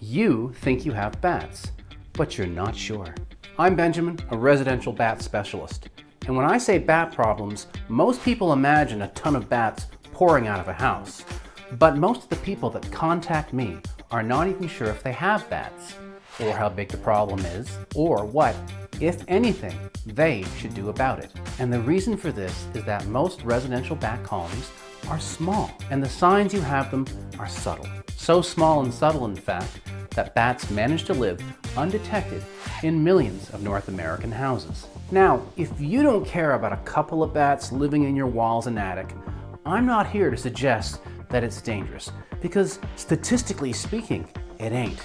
You think you have bats, but you're not sure. I'm Benjamin, a residential bat specialist. And when I say bat problems, most people imagine a ton of bats pouring out of a house. But most of the people that contact me are not even sure if they have bats, or how big the problem is, or what, if anything, they should do about it. And the reason for this is that most residential bat colonies are small, and the signs you have them are subtle. So small and subtle, in fact, that bats manage to live undetected in millions of North American houses. Now, if you don't care about a couple of bats living in your walls and attic, I'm not here to suggest that it's dangerous, because statistically speaking, it ain't.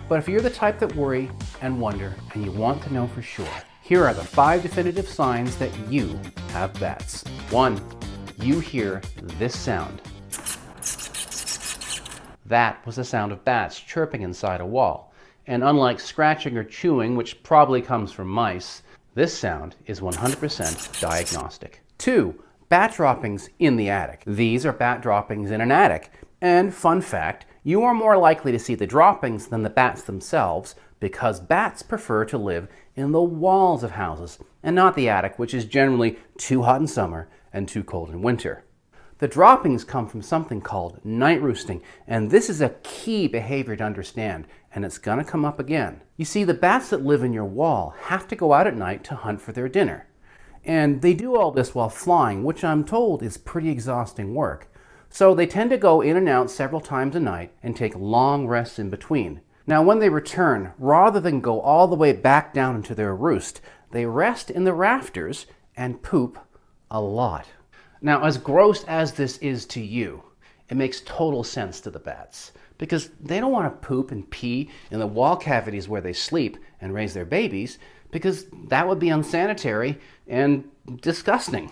But if you're the type that worry and wonder and you want to know for sure, here are the 5 definitive signs that you have bats. 1. You hear this sound. That was the sound of bats chirping inside a wall. And unlike scratching or chewing, which probably comes from mice, this sound is 100% diagnostic. 2. Bat droppings in the attic. These are bat droppings in an attic. And fun fact, you are more likely to see the droppings than the bats themselves because bats prefer to live in the walls of houses and not the attic, which is generally too hot in summer and too cold in winter. The droppings come from something called night roosting, and this is a key behavior to understand, and it's gonna come up again. You see, the bats that live in your wall have to go out at night to hunt for their dinner. And they do all this while flying, which I'm told is pretty exhausting work. So they tend to go in and out several times a night and take long rests in between. Now when they return, rather than go all the way back down into their roost, they rest in the rafters and poop a lot. Now, as gross as this is to you, it makes total sense to the bats because they don't want to poop and pee in the wall cavities where they sleep and raise their babies because that would be unsanitary and disgusting.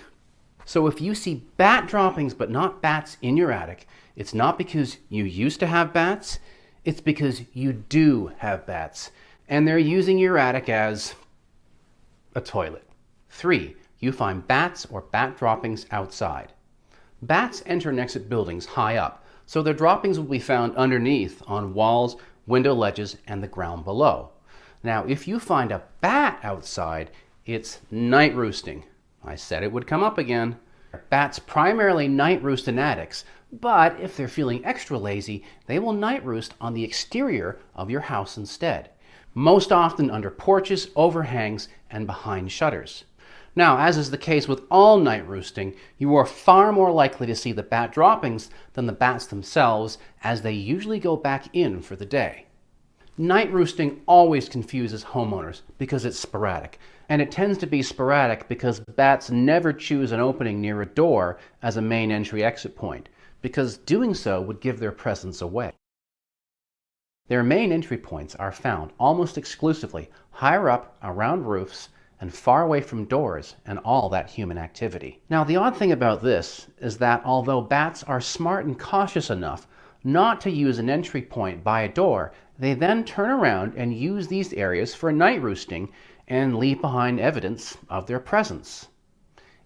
So if you see bat droppings but not bats in your attic, it's not because you used to have bats, it's because you do have bats and they're using your attic as a toilet. 3. You find bats or bat droppings outside. Bats enter and exit buildings high up, so their droppings will be found underneath on walls, window ledges, and the ground below. Now, if you find a bat outside, it's night roosting. I said it would come up again. Bats primarily night roost in attics, but if they're feeling extra lazy, they will night roost on the exterior of your house instead, most often under porches, overhangs, and behind shutters. Now, as is the case with all night roosting, you are far more likely to see the bat droppings than the bats themselves, as they usually go back in for the day. Night roosting always confuses homeowners because it's sporadic, and it tends to be sporadic because bats never choose an opening near a door as a main entry-exit point, because doing so would give their presence away. Their main entry points are found almost exclusively higher up around roofs and far away from doors and all that human activity. Now, the odd thing about this is that although bats are smart and cautious enough not to use an entry point by a door, they then turn around and use these areas for night roosting and leave behind evidence of their presence.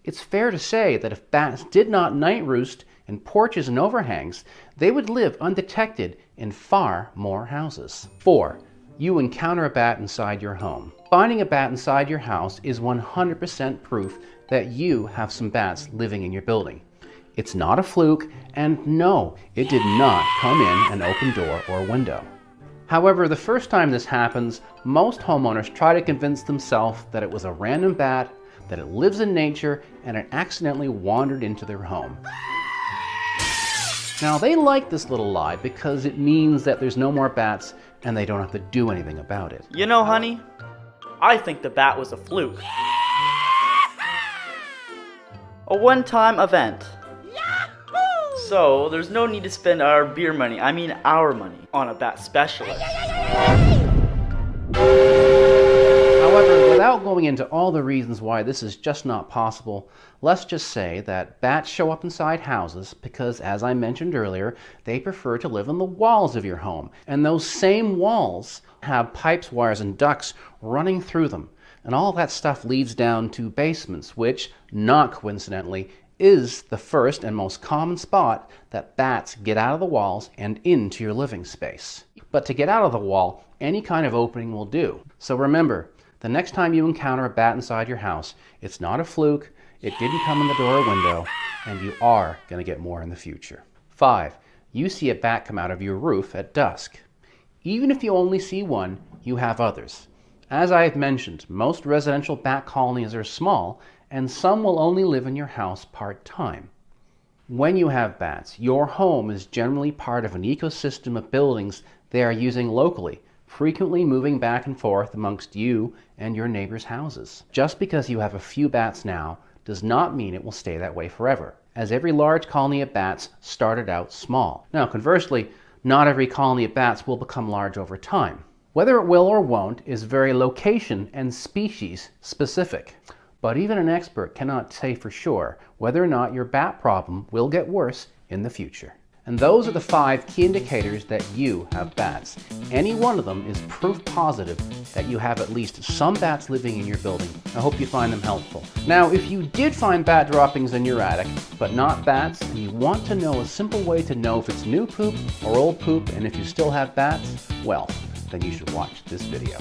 It's fair to say that if bats did not night roost in porches and overhangs, they would live undetected in far more houses. 4. You encounter a bat inside your home. Finding a bat inside your house is 100% proof that you have some bats living in your building. It's not a fluke, and no, it did not come in an open door or window. However, the first time this happens, most homeowners try to convince themselves that it was a random bat, that it lives in nature, and it accidentally wandered into their home. Now, they like this little lie because it means that there's no more bats and they don't have to do anything about it. You know, honey, I think the bat was a fluke. A one-time event. So, there's no need to spend our money on a bat specialist. However, without going into all the reasons why this is just not possible, let's just say that bats show up inside houses because, as I mentioned earlier, they prefer to live on the walls of your home. And those same walls have pipes, wires, and ducts running through them. And all that stuff leads down to basements, which, not coincidentally, is the first and most common spot that bats get out of the walls and into your living space. But to get out of the wall, any kind of opening will do. So remember, the next time you encounter a bat inside your house, it's not a fluke, it didn't come in the door or window, and you are going to get more in the future. 5. You see a bat come out of your roof at dusk. Even if you only see one, you have others. As I have mentioned, most residential bat colonies are small, and some will only live in your house part-time. When you have bats, your home is generally part of an ecosystem of buildings they are using locally, frequently moving back and forth amongst you and your neighbors' houses. Just because you have a few bats now does not mean it will stay that way forever, as every large colony of bats started out small. Now, conversely, not every colony of bats will become large over time. Whether it will or won't is very location and species specific. But even an expert cannot say for sure whether or not your bat problem will get worse in the future. And those are the 5 key indicators that you have bats. Any one of them is proof positive that you have at least some bats living in your building. I hope you find them helpful. Now, if you did find bat droppings in your attic, but not bats, and you want to know a simple way to know if it's new poop or old poop, and if you still have bats, well, then you should watch this video.